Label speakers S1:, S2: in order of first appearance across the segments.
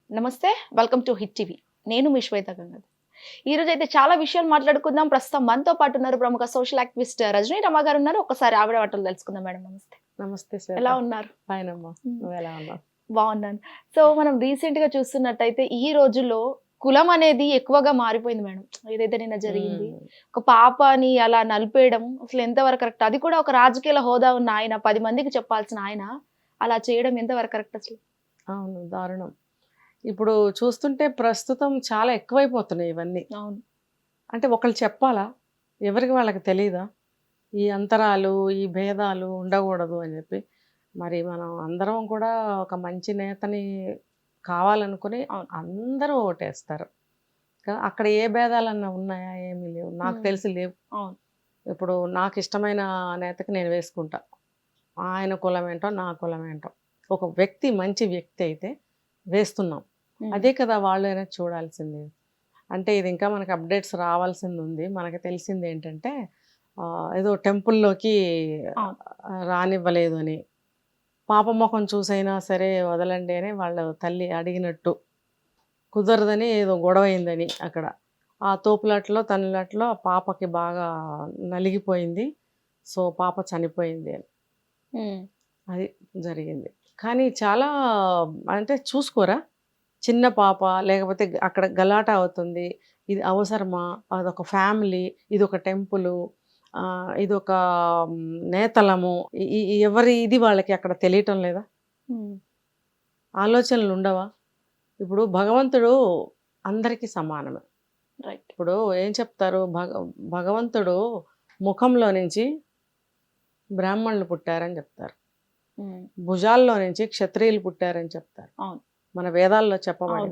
S1: నమస్తే. Welcome to hit TV. నేను మీ శ్వేత గంగర్. ఈరోజు అయితే చాలా విషయాలు మాట్లాడుకుందాం. ప్రస్తుతం మనతో పాటు ఉన్నారు ప్రముఖ సోషల్ యాక్టివిస్ట్ రజనీ రమ గారు ఉన్నారు. ఒక్కసారి ఆవిడ మాటలు తెలుసుకుందాం మేడం. నమస్తే.
S2: నమస్తే శ్వేత.
S1: ఎలా ఉన్నారు?
S2: ఫైన్ అమ్మా, నువ్వు ఎలా ఉన్నావు?
S1: బాగున్నాను. సో మనం రీసెంట్ గా చూస్తున్నట్టయితే ఈ రోజుల్లో కులం అనేది ఎక్కువగా మారిపోయింది మేడం. ఏదైతే నిన్న జరిగింది, ఒక పాపని అలా నలిపేయడం అసలు ఎంతవరకు కరెక్ట్? అది కూడా ఒక రాజకీయ హోదా ఉన్న ఆయన, 10 మందికి చెప్పాల్సిన ఆయన అలా చేయడం ఎంతవరకు కరెక్ట్ అసలు?
S2: అవును, దారుణం. ఇప్పుడు చూస్తుంటే ప్రస్తుతం చాలా ఎక్కువైపోతున్నాయి ఇవన్నీ.
S1: అవును.
S2: అంటే ఒకళ్ళు చెప్పాలా, ఎవరికి వాళ్ళకి తెలియదా ఈ అంతరాలు, ఈ భేదాలు ఉండకూడదు అని చెప్పి? మరి మనం అందరం కూడా ఒక మంచి నేతని కావాలనుకుని అందరూ ఓటేస్తారు కదా. అక్కడ ఏ భేదాలన్నా ఉన్నాయా? ఏమీ లేవు, నాకు తెలిసి లేవు.
S1: అవును.
S2: ఇప్పుడు నాకు ఇష్టమైన నేతకి నేను వేసుకుంటా. ఆయన కులం ఏంటో నా కులం ఏంటో, ఒక వ్యక్తి మంచి వ్యక్తి అయితే వేస్తున్నాం. అదే కదా వాళ్ళైనా చూడాల్సింది. అంటే ఇది ఇంకా మనకు అప్డేట్స్ రావాల్సింది ఉంది. మనకు తెలిసింది ఏంటంటే ఏదో టెంపుల్లోకి రానివ్వలేదు అని, పాప ముఖం చూసైనా సరే వదలండి అని వాళ్ళ తల్లి అడిగినట్టు, కుదరదని ఏదో గొడవ అయిందని అక్కడ ఆ తోపులాట్లో తనులాట్లో పాపకి బాగా నలిగిపోయింది. సో పాప చనిపోయింది అని అది జరిగింది. కానీ చాలా అంటే చూసుకోరా, చిన్న పాప లేకపోతే అక్కడ గలాట అవుతుంది. ఇది అవసరమా? అదొక ఫ్యామిలీ, ఇదొక టెంపులు, ఇదొక నేతలము, ఎవరి ఇది వాళ్ళకి అక్కడ తెలియటం లేదా? ఆలోచనలు ఉండవా? ఇప్పుడు భగవంతుడు అందరికీ సమానమే. ఇప్పుడు ఏం చెప్తారు, భగవంతుడు ముఖంలో నుంచి బ్రాహ్మణులు పుట్టారని చెప్తారు, భుజాల్లో నుంచి క్షత్రియులు పుట్టారని చెప్తారు. మన వేదాల్లో చెప్పబడి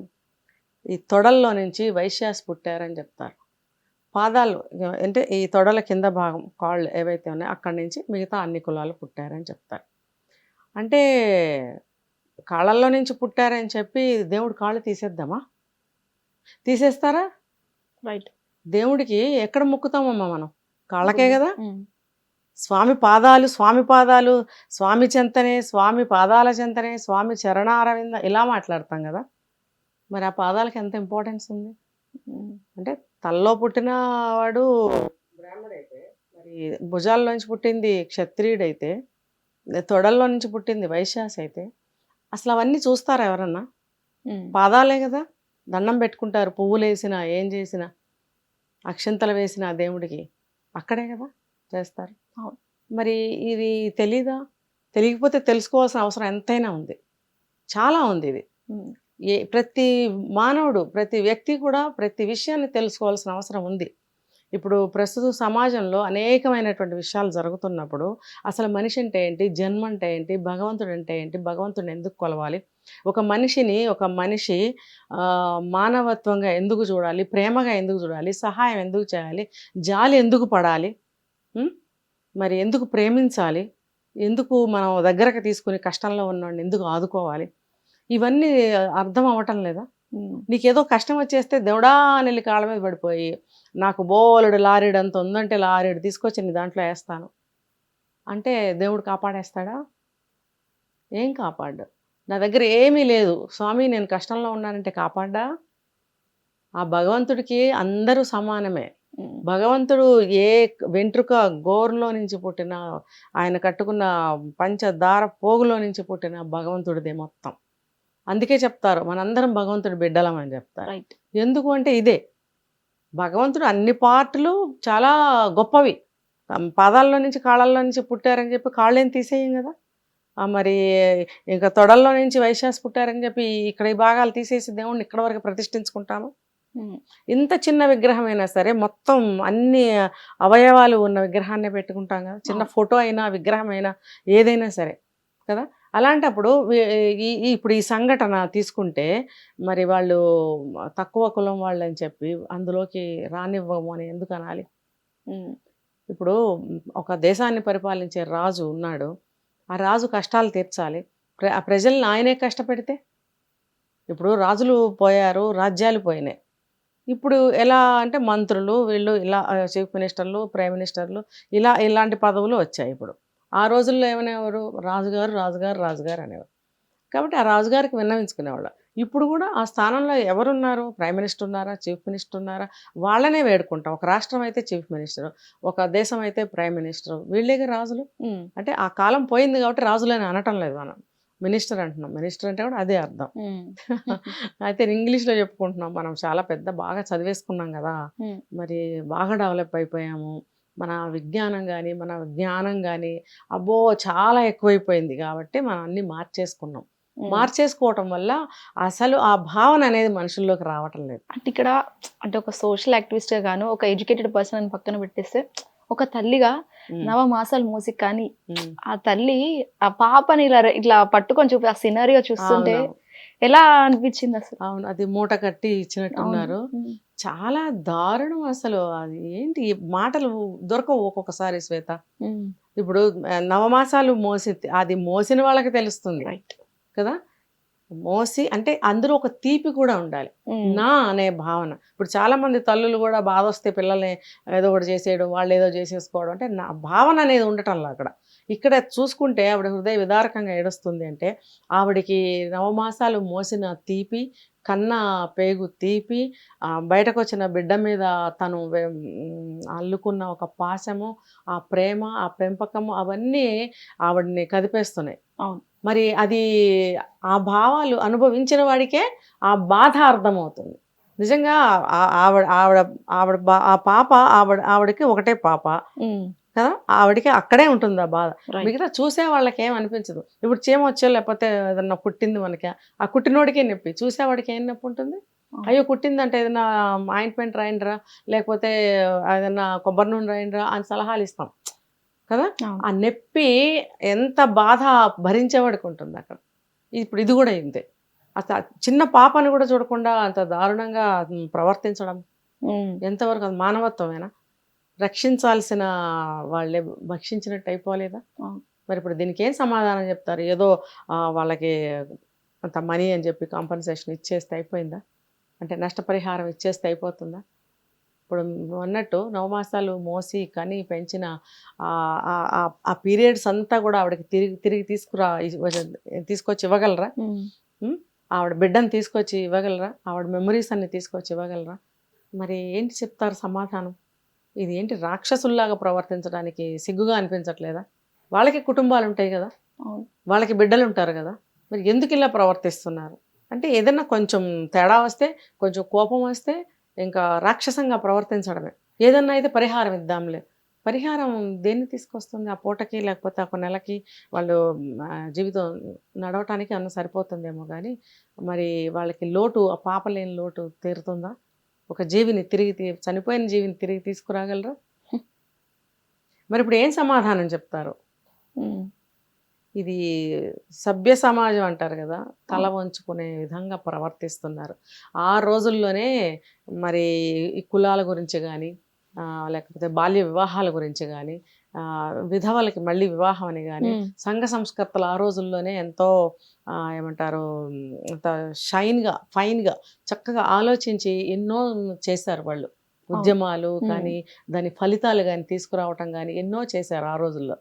S2: ఈ తొడల్లో నుంచి వైశ్యాస్ పుట్టారని చెప్తారు. పాదాలు అంటే ఈ తొడల కింద భాగం కాళ్ళు ఏవైతే ఉన్నాయో అక్కడి నుంచి మిగతా అన్ని కులాలు పుట్టారని చెప్తారు. అంటే కాళ్ళల్లో నుంచి పుట్టారని చెప్పి దేవుడు కాళ్ళు తీసేద్దామా? తీసేస్తారా?
S1: రైట్.
S2: దేవుడికి ఎక్కడ మొక్కుతామమ్మా మనం? కాళ్ళకే కదా. స్వామి పాదాలు, స్వామి పాదాలు, స్వామి చెంతనే, స్వామి పాదాల చెంతనే, స్వామి చరణారవింద ఇలా మాట్లాడతాం కదా. మరి ఆ పాదాలకి ఎంత ఇంపార్టెన్స్ ఉంది అంటే, తల్లో పుట్టిన వాడు బ్రాహ్మడైతే, మరి భుజాల్లోంచి పుట్టింది క్షత్రియుడైతే, తొడల్లో నుంచి పుట్టింది వైశ్యాస్ అయితే, అసలు అవన్నీ చూస్తారా ఎవరన్నా? పాదాలే కదా. దండం పెట్టుకుంటారు, పువ్వులు వేసినా ఏం చేసినా, అక్షింతలు వేసిన దేవుడికి అక్కడే కదా చేస్తారు. మరి ఇది తెలీదా? తెలియకపోతే తెలుసుకోవాల్సిన అవసరం ఎంతైనా ఉంది, చాలా ఉంది. ఇది ప్రతి మానవుడు, ప్రతి వ్యక్తి కూడా ప్రతి విషయాన్ని తెలుసుకోవాల్సిన అవసరం ఉంది. ఇప్పుడు ప్రస్తుత సమాజంలో అనేకమైనటువంటి విషయాలు జరుగుతున్నప్పుడు అసలు మనిషి అంటే ఏంటి, జన్మ అంటే ఏంటి, భగవంతుడు అంటే ఏంటి, భగవంతుడిని ఎందుకు కొలవాలి, ఒక మనిషి మానవత్వంగా ఎందుకు చూడాలి, ప్రేమగా ఎందుకు చూడాలి, సహాయం ఎందుకు చేయాలి, జాలి ఎందుకు పడాలి, మరి ఎందుకు ప్రేమించాలి, ఎందుకు మనం దగ్గరకు తీసుకుని కష్టంలో ఉన్నవాడిని ఎందుకు ఆదుకోవాలి, ఇవన్నీ అర్థం అవ్వటం లేదా? నీకేదో కష్టం వచ్చేస్తే దేవుడా నెల్లి కాళ్ళ మీద పడిపోయి, నాకు బోలెడు లారీడు అంత ఉందంటే లారీడు తీసుకొచ్చి నీ దాంట్లో వేస్తాను అంటే దేవుడు కాపాడేస్తాడా? ఏం కాపాడు? నా దగ్గర ఏమీ లేదు స్వామి, నేను కష్టంలో ఉన్నానంటే కాపాడ్డా? ఆ భగవంతుడికి అందరూ సమానమే. భగవంతుడు ఏ వెంట్రుక గోరులో నుంచి పుట్టిన, ఆయన కట్టుకున్న పంచదార పోగులో నుంచి పుట్టిన భగవంతుడిదే మొత్తం. అందుకే చెప్తారు మనందరం భగవంతుడి బిడ్డలం అని చెప్తారు. ఎందుకు అంటే ఇదే, భగవంతుడు అన్ని పార్టులు చాలా గొప్పవి. పాదాల్లో నుంచి కాళ్ళల్లో నుంచి పుట్టారని చెప్పి కాళ్ళేం తీసేయం కదా. మరి ఇంకా తొడల్లో నుంచి వైశ్యాస్ పుట్టారని చెప్పి ఇక్కడ ఈ భాగాలు తీసేసి దేవుణ్ణి ఇక్కడ వరకు ప్రతిష్ఠించుకుంటాము. ఇంత చిన్న విగ్రహమైనా సరే మొత్తం అన్ని అవయవాలు ఉన్న విగ్రహాన్ని పెట్టుకుంటాం కదా. చిన్న ఫోటో అయినా విగ్రహం అయినా ఏదైనా సరే కదా. అలాంటప్పుడు ఇప్పుడు ఈ సంఘటన తీసుకుంటే మరి వాళ్ళు తక్కువ కులం వాళ్ళు అని చెప్పి అందులోకి రానివ్వము అని ఎందుకు అనాలి? ఇప్పుడు ఒక దేశాన్ని పరిపాలించే రాజు ఉన్నాడు, ఆ రాజు కష్టాలు తీర్చాలి, ఆ ప్రజల్ని ఆయనే కష్టపెడితే. ఇప్పుడు రాజులు పోయారు, రాజ్యాలు పోయినాయి. ఇప్పుడు ఎలా అంటే మంత్రులు వీళ్ళు ఇలా చీఫ్ మినిస్టర్లు, ప్రైమ్ మినిస్టర్లు ఇలాంటి పదవులు వచ్చాయి. ఇప్పుడు ఆ రోజుల్లో ఏమనేవారు, రాజుగారు రాజుగారు రాజుగారు అనేవారు. కాబట్టి ఆ రాజుగారికి విన్నవించుకునేవాళ్ళు. ఇప్పుడు కూడా ఆ స్థానంలో ఎవరున్నారు? ప్రైమ్ మినిస్టర్ ఉన్నారా? చీఫ్ మినిస్టర్ ఉన్నారా? వాళ్ళనే వేడుకుంటాం. ఒక రాష్ట్రం అయితే చీఫ్ మినిస్టర్, ఒక దేశం అయితే ప్రైమ్ మినిస్టర్, వీళ్ళేగా రాజులు.
S1: ఉమ్,
S2: అంటే ఆ కాలం పోయింది కాబట్టి రాజులని అనటం లేదు మనం. మినిస్టర్ అంటున్నాం. మినిస్టర్ అంటే కూడా అదే అర్థం.
S1: ఉమ్,
S2: అయితే ఇంగ్లీష్‌లో చెప్పుకుంటున్నాం. మనం చాలా బాగా చదివేసుకున్నాం గదా!
S1: ఉమ్,
S2: మరి బాగా డెవలప్ అయిపోయాము. మన విజ్ఞానం గాని, మన జ్ఞానం గాని అబ్బో! చాలా ఎక్కువైపోయింది గాబట్టి మనం అన్నీ మార్చేసుకున్నాం.
S1: ఉమ్.
S2: మార్చేసుకోవటం వల్ల అసలు ఆ భావన అనేది మనుషుల్లోకి రావటం లేదు.
S1: అంటే ఇక్కడ అంటే ఒక సోషల్ యాక్టివిస్ట్‌గా గాను, ఒక ఎడ్యుకేటెడ్ పర్సన్ అని పక్కన పెట్టేస్తే, ఒక తల్లిగా
S2: హ్మ్.
S1: నవమాసాలు మోసి కానీ
S2: హ్మ్.
S1: ఆ తల్లి ఆ పాపని ఇట్లా పట్టుకొని చూపి ఆ సినారియో చూస్తుంటే
S2: అవునవును.
S1: ఎలా అనిపించింది అసలు?
S2: అవును. అది మూట కట్టి
S1: అవును.
S2: ఇచ్చినట్టున్నారు.
S1: హ్మ్.
S2: చాలా దారుణం అసలు. అది ఏంటి మాటలు దొరకవు ఒక్కొక్కసారి శ్వేత.
S1: హ్మ్.
S2: ఇప్పుడు నవమాసాలు మోసి అది మోసిన వాళ్ళకి తెలుస్తుంది
S1: రైట్.
S2: కదా! మోసి అంటే అందులో ఒక తీపి కూడా ఉండాలి.
S1: హ్మ్.
S2: నా అనే భావన. ఇప్పుడు చాలామంది తల్లులు కూడా బాధొస్తే పిల్లల్ని ఏదో ఒకటి చేసేయడం, వాళ్ళేదో చేసేసుకోవడం అంటే నా భావన అనేది ఉండటంలా అక్కడ. ఇక్కడ చూసుకుంటే ఆవిడ హృదయ విదారకంగా ఏడుస్తుంది అంటే, ఆవిడకి నవమాసాలు మోసిన తీపి, కన్న పేగు తీపి, బయటకొచ్చిన బిడ్డ మీద తను అల్లుకున్న ఒక పాశము, ఆ ప్రేమ, ఆ పెంపకము అవన్నీ ఆవిడని కదిపేస్తున్నాయి.
S1: అవును.
S2: మరి అది ఆ భావాలు అనుభవించిన వాడికే ఆ బాధ అర్థమవుతుంది. నిజంగా ఆవిడ ఆవిడ ఆవిడ ఆ పాప ఆవిడకి ఒకటే పాప
S1: హ్మ్.
S2: కదా! ఆవిడకి అక్కడే ఉంటుంది ఆ బాధ.
S1: రైట్.
S2: మిగతా చూసే వాళ్ళకేం అనిపించదు. ఇప్పుడు చీమొచ్చో లేకపోతే ఏదన్నా కుట్టింది మనకి, ఆ కుట్టినోడికే నొప్పి. చూసేవాడికి ఏం నొప్పి ఉంటుంది?
S1: అవును.
S2: అయ్యో! కుట్టిందంటే ఏదైనా ఆయింట్‌మెంట్ రాయండిరా, లేకపోతే ఏదన్నా కొబ్బరి నూనె రాయండిరా అని సలహాలిస్తాం కదా!
S1: అవును.
S2: ఆ నొప్పి ఎంత బాధ భరించేవాడికుంటుందక్కడ. ఇప్పుడు ఇది గూడా ఇంతే. చిన్న పాపని గూడా చూడకుండా అంత దారుణంగా ప్రవర్తించడం
S1: హ్మ్.
S2: ఎంతవరకు అది మానవత్వమేనా? రక్షించాల్సిన వాళ్ళే భక్షించినట్టు అయిపోలేదా?
S1: అవును.
S2: మరిప్పుడు దీనికేం సమాధానం జెప్తారు? ఏదో వాళ్ళకి అంత మనీ అని జెప్పి కాంపెన్సేషన్ ఇచ్చేస్తే అయిపోయిందా? అంటే నష్టపరిహారం ఇచ్చేస్తే అయిపోతుందా? ఇప్పుడు నువ్వన్నట్టు నవమాసాలు మోసి, కని, పెంచిన ఆ పీరియడ్స్ అంతా గూడా ఆవిడకి తిరిగి తిరిగి తీసుకొచ్చి ఇవ్వగలరా?
S1: హ్మ్.
S2: హ్మ్. ఆవిడ బిడ్డని తీసుకొచ్చి ఇవ్వగలరా? ఆవిడ మెమోరీస్ అన్ని తీసుకొచ్చి ఇవ్వగలరా? మరి ఏంటి చెప్తారు సమాధానం? ఇదేంటి రాక్షసుల్లాగా ప్రవర్తించడానికి సిగ్గుగా అనిపించట్లేదా? వాళ్ళకి కుటుంబాలుంటాయి గదా!
S1: అవును.
S2: వాళ్ళకి బిడ్డలుంటారు గదా! మరి ఎందుకిలా ప్రవర్తిస్తున్నారు? అంటే ఏదన్నా కొంచెం తేడా వస్తే, కొంచెం కోపం వస్తే ఇంకా రాక్షసంగా ప్రవర్తించడమే. ఏదన్నా అయితే పరిహారం ఇద్దాంలే. పరిహారం దేన్ని తీసుకొస్తుంది? ఆ పూటకి లేకపోతే ఒక నెలకి వాళ్ళు జీవితం నడవటానికి ఏమన్నా సరిపోతుందేమో గానీ, మరి వాళ్ళకి లోటు ఆ పాప లేని లోటు తీరుతుందా? ఒక జీవిని తిరిగి చనిపోయిన జీవిని తిరిగి తీసుకురాగలరా? మరిప్పుడు ఏం సమాధానం చెప్తారు?
S1: హ్మ్.
S2: ఇది సభ్య సమాజం అంటారు గదా! తల
S1: అవును.
S2: వంచుకునే విధంగా ప్రవర్తిస్తున్నారు. ఆ రోజుల్లోనే మరి ఈ కులాల గురించి గానీ, లేకపోతే బాల్య వివాహాల గురించి గానీ, విధవలకి మళ్ళీ వివాహం అని గానీ,
S1: హ్మ్.
S2: సంఘ సంస్కర్తలు ఆ రోజుల్లోనే ఎంతో ఏమంటారు అంత ఫైన్‌గా చక్కగా ఆలోచించి ఎన్నో చేశారు వాళ్ళు.
S1: అవును.
S2: ఉద్యమాలు
S1: హ్మ్.
S2: కానీ, దాని ఫలితాలు గానీ తీసుకురావటం గానీ ఎన్నో చేశారు ఆ రోజుల్లో.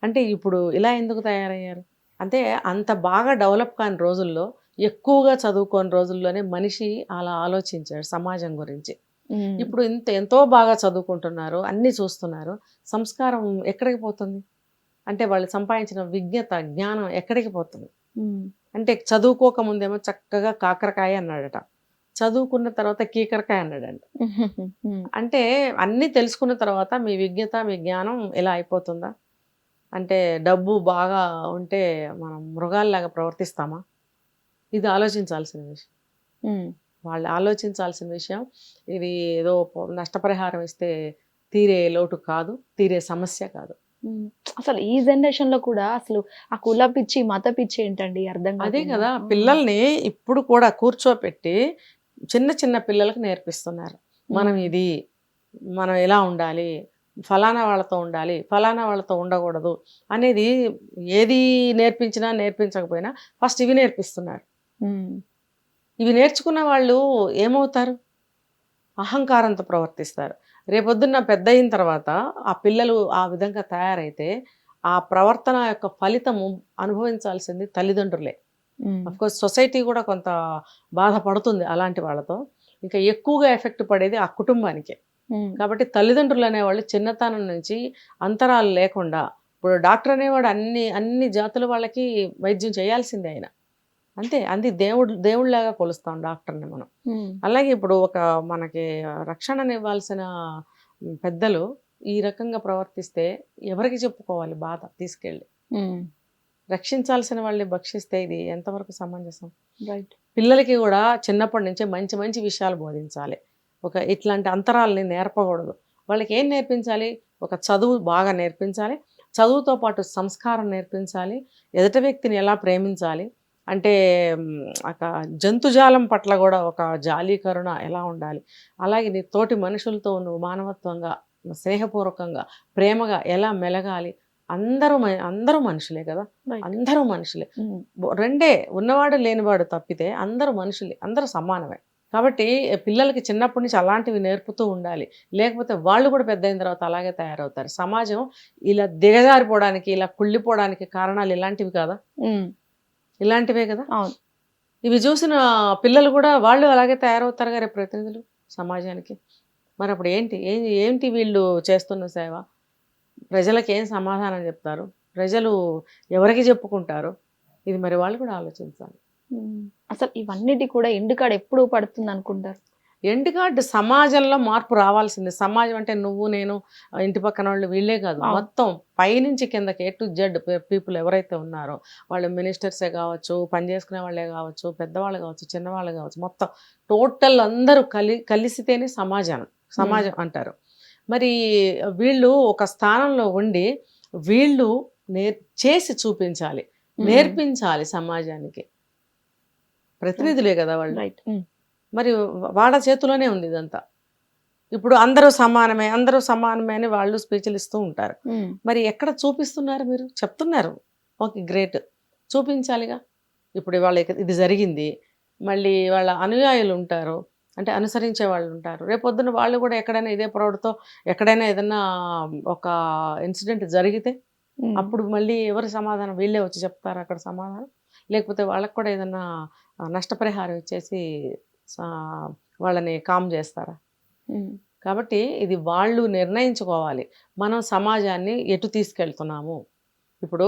S2: అంటే ఇప్పుడు ఇలా ఎందుకు తయారయ్యారు? అంటే అంత బాగా డెవలప్ కాని రోజుల్లో, ఎక్కువగా చదువుకోని రోజుల్లోనే మనిషి అలా ఆలోచించాడు సమాజం గురించి.
S1: హ్మ్.
S2: ఇప్పుడు ఎంతో బాగా చదువుకుంటున్నారు, అన్నీ చూస్తున్నారు. సంస్కారం ఎక్కడికి పోతుంది? అంటే వాళ్ళు సంపాదించిన విజ్ఞత, జ్ఞానం ఎక్కడికి పోతుంది?
S1: హ్మ్.
S2: అంటే చదువుకోక ముందేమో చక్కగా కాకరకాయ అన్నాడట. చదువుకున్న తర్వాత కీకరకాయ అన్నాడంట.
S1: హ్మ్.
S2: అంటే అన్నీ తెలుసుకున్న తర్వాత మీ విజ్ఞత, మీ జ్ఞానం ఇలా అయిపోతుందా? అంటే డబ్బు బాగా ఉంటే మనం మృగాల్లాగా ప్రవర్తిస్తామా? ఇది ఆలోచించాల్సిన విషయం.
S1: హ్మ్.
S2: వాళ్ళు ఆలోచించాల్సిన విషయం. ఇది ఏదో నష్టపరిహారం ఇస్తే తీరే లోటు కాదు. తీరే సమస్య కాదు.
S1: హ్మ్. అసలు ఈ జనరేషన్‌లో కూడా అసలు ఆ కుల పిచ్చి, మత పిచ్చి ఏంటండి అర్థం
S2: అదే
S1: కాకుండా.
S2: కదా!
S1: ఆ!
S2: పిల్లల్ని ఇప్పుడు కూడా కూర్చోపెట్టి చిన్న చిన్న పిల్లలకి నేర్పిస్తున్నారు. మనం
S1: హ్మ్.
S2: ఇది, మనం ఇలా ఉండాలి, ఫలానా వాళ్ళతో ఉండాలి, ఫలానా వాళ్ళతో ఉండకూడదు అనేది ఏది నేర్పించినా, నేర్పించకపోయినా ఫస్ట్ ఇవి నేర్పిస్తున్నారు.
S1: హ్మ్.
S2: ఇవి నేర్చుకున్న వాళ్ళు ఏమవుతారు? అహంకారంతో ప్రవర్తిస్తారు. రేపొద్దున్న పెద్దయిన తర్వాత ఆ పిల్లలు ఆ విధంగా తయారైతే, ఆ ప్రవర్తన యొక్క ఫలితము అనుభవించాల్సింది తల్లిదండ్రులే. కోర్స్ సొసైటీ కూడా కొంత బాధపడుతుంది అలాంటి వాళ్ళతో. ఇంకా ఎక్కువగా ఎఫెక్ట్ పడేది ఆ కుటుంబానికే. కాబట్టి తల్లిదండ్రులు అనేవాళ్ళు చిన్నతనం నుంచి అంతరాలు లేకుండా, ఇప్పుడు డాక్టర్ అనేవాడు అన్ని జాతుల వాళ్ళకి వైద్యం చేయాల్సిందే ఆయన, అంతే. అది దేవుళ్ళలాగా కొలుస్తాం డాక్టర్ని మనం. అలాగే ఇప్పుడు ఒక మనకి రక్షణనివ్వాల్సిన పెద్దలు ఈ రకంగా ప్రవర్తిస్తే ఎవరికి చెప్పుకోవాలి బాధ? తీసుకెళ్ళి రక్షించాల్సిన వాళ్ళని భక్షిస్తే ఇది ఎంతవరకు సమంజసం?
S1: రైట్.
S2: పిల్లలకి కూడా చిన్నప్పటి నుంచే మంచి మంచి విషయాలు బోధించాలి. ఇట్లాంటి అంతరాలని నేర్పకూడదు. వాళ్ళకి ఏం నేర్పించాలి? ఒక చదువు బాగా నేర్పించాలి, చదువుతో పాటు సంస్కారం నేర్పించాలి, ఎదుటి వ్యక్తిని ఎలా ప్రేమించాలి అంటే ఒక జంతుజాలం పట్ల కూడా ఒక జాలి కరుణ ఎలా ఉండాలి, అలాగే నీ తోటి మనుషులతో నువ్వు మానవత్వంగా స్నేహపూర్వకంగా ప్రేమగా ఎలా మెలగాలి. అందరూ మనుషులే కదా, అందరూ మనుషులే. రెండే, ఉన్నవాడు లేనివాడు తప్పితే అందరూ మనుషులే, అందరూ సమానమే. కాబట్టి పిల్లలకి చిన్నప్పటి నుంచి అలాంటివి నేర్పుతూ ఉండాలి. లేకపోతే వాళ్ళు కూడా పెద్ద అయిన తర్వాత అలాగే తయారవుతారు. సమాజం ఇలా దిగజారిపోవడానికి, ఇలా కుళ్ళిపోవడానికి కారణాలు ఇలాంటివి కదా, ఇలాంటివే కదా. ఇవి చూసిన పిల్లలు కూడా వాళ్ళు అలాగే తయారవుతారు కదా ప్రతినిధులు సమాజానికి. మరి అప్పుడు ఏంటి వీళ్ళు చేస్తున్న సేవ? ప్రజలకు ఏం సమాధానం చెప్తారు? ప్రజలు ఎవరికి చెప్పుకుంటారు? ఇది మరి వాళ్ళు కూడా ఆలోచించాలి.
S1: అసలు ఇవన్నిటి కూడా ఎండుకాడ ఎప్పుడు పడుతుంది అనుకుంటారు?
S2: ఎండుకాడు సమాజంలో మార్పు రావాల్సింది. సమాజం అంటే నువ్వు నేను ఇంటి పక్కన వాళ్ళు వీళ్ళే కాదు, మొత్తం పైనుంచి కిందకి A to Z పీపుల్ ఎవరైతే ఉన్నారో వాళ్ళు మినిస్టర్సే కావచ్చు, పని చేసుకునే వాళ్ళే కావచ్చు, పెద్దవాళ్ళు కావచ్చు, చిన్నవాళ్ళు కావచ్చు, మొత్తం టోటల్ అందరూ కలిసితేనే సమాజం అంటారు. మరి వీళ్ళు ఒక స్థానంలో ఉండి వీళ్ళు చేసి చూపించాలి, నేర్పించాలి సమాజానికి. ప్రతినిధులే కదా వాళ్ళు.
S1: రైట్.
S2: మరి వాళ్ళ చేతిలోనే ఉంది ఇదంతా. ఇప్పుడు అందరూ సమానమే అని వాళ్ళు స్పీచ్లు ఇస్తూ ఉంటారు. మరి ఎక్కడ చూపిస్తున్నారు? మీరు చెప్తున్నారు, ఓకే గ్రేట్, చూపించాలిగా. ఇప్పుడు వాళ్ళకి ఇది జరిగింది, మళ్ళీ వాళ్ళ అనుయాయులు ఉంటారు, అంటే అనుసరించే వాళ్ళు ఉంటారు. రేపొద్దున వాళ్ళు కూడా ఎక్కడైనా ఇదే ప్రౌడ్తో ఎక్కడైనా ఏదన్నా ఒక ఇన్సిడెంట్ జరిగితే అప్పుడు మళ్ళీ ఎవరి సమాధానం? వీళ్ళే వచ్చి చెప్తారు అక్కడ సమాధానం? లేకపోతే వాళ్ళకు కూడా ఏదన్నా నష్టపరిహారం ఇచ్చేసి వాళ్ళని కామ్ చేస్తారా? కాబట్టి ఇది వాళ్ళు నిర్ణయించుకోవాలి, మనం సమాజాన్ని ఎటు తీసుకెళ్తున్నాము. ఇప్పుడు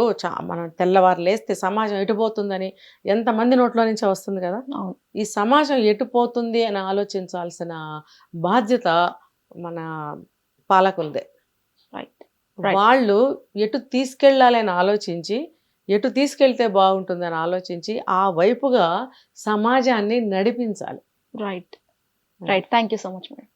S2: మనం తెల్లవారు లేస్తే సమాజం ఎటుపోతుందని ఎంతమంది నోట్లో నుంచే వస్తుంది కదా. ఈ సమాజం ఎటుపోతుంది అని ఆలోచించాల్సిన బాధ్యత మన పాలకులదే. వాళ్ళు ఎటు తీసుకెళ్ళాలి అని ఆలోచించి, ఎటు తీసుకెళ్తే బాగుంటుందని ఆలోచించి ఆ వైపుగా సమాజాన్ని నడిపించాలి.
S1: Right. Thank you so much madam.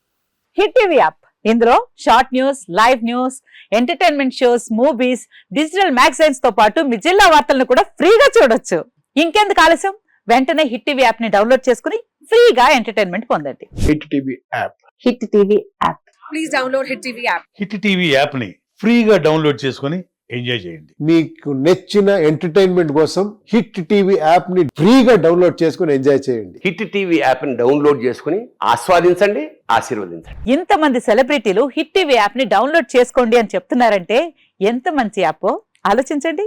S3: Hit TV app, ఇందులో short news, live news, entertainment shows, movies, digital magazines తో పాటు మీ జిల్లా వార్తలను కూడా ఫ్రీగా చూడొచ్చు. ఇంకెందుకు ఆలస్యం? వెంటనే హిట్ టీవీ యాప్ ని డౌన్లోడ్ చేసుకుని ఫ్రీగా ఎంటర్టైన్మెంట్ పొందండి.
S4: Hit TV app.
S3: Hit TV app.
S5: Please download hit TV app.
S6: Hit TV app ని ఫ్రీగా డౌన్లోడ్ చేసుకుని ఎంజాయ్ చేయండి.
S4: మీకు నచ్చిన ఎంటర్టైన్మెంట్ కోసం హిట్ టీవీ యాప్ ని ఫ్రీగా డౌన్లోడ్ చేసుకుని ఎంజాయ్ చేయండి.
S7: హిట్ టీవీ యాప్ ని డౌన్లోడ్ చేసుకుని ఆస్వాదించండి, ఆశీర్వదించండి.
S3: ఇంతమంది సెలబ్రిటీలు హిట్ టీవీ యాప్ ని డౌన్లోడ్ చేసుకోండి అని చెప్తున్నారంటే ఎంత మంచి యాప్ ఆలోచించండి.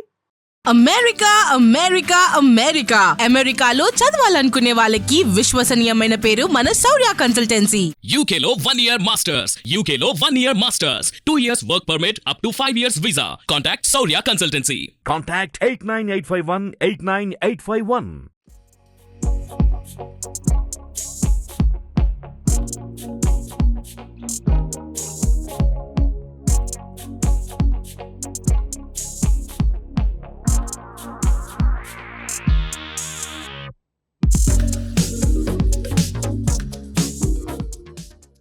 S5: అమెరికాలో చదవాలనుకునే వాళ్ళకి విశ్వసనీయమైన పేరు మన శౌర్య కన్సల్టెన్సీ.
S8: UK లో 1 year masters, UK లో 1 year masters, 2 years work permit up to 5 years visa. Contact Saurya Consultancy.
S9: Contact 89851 89851.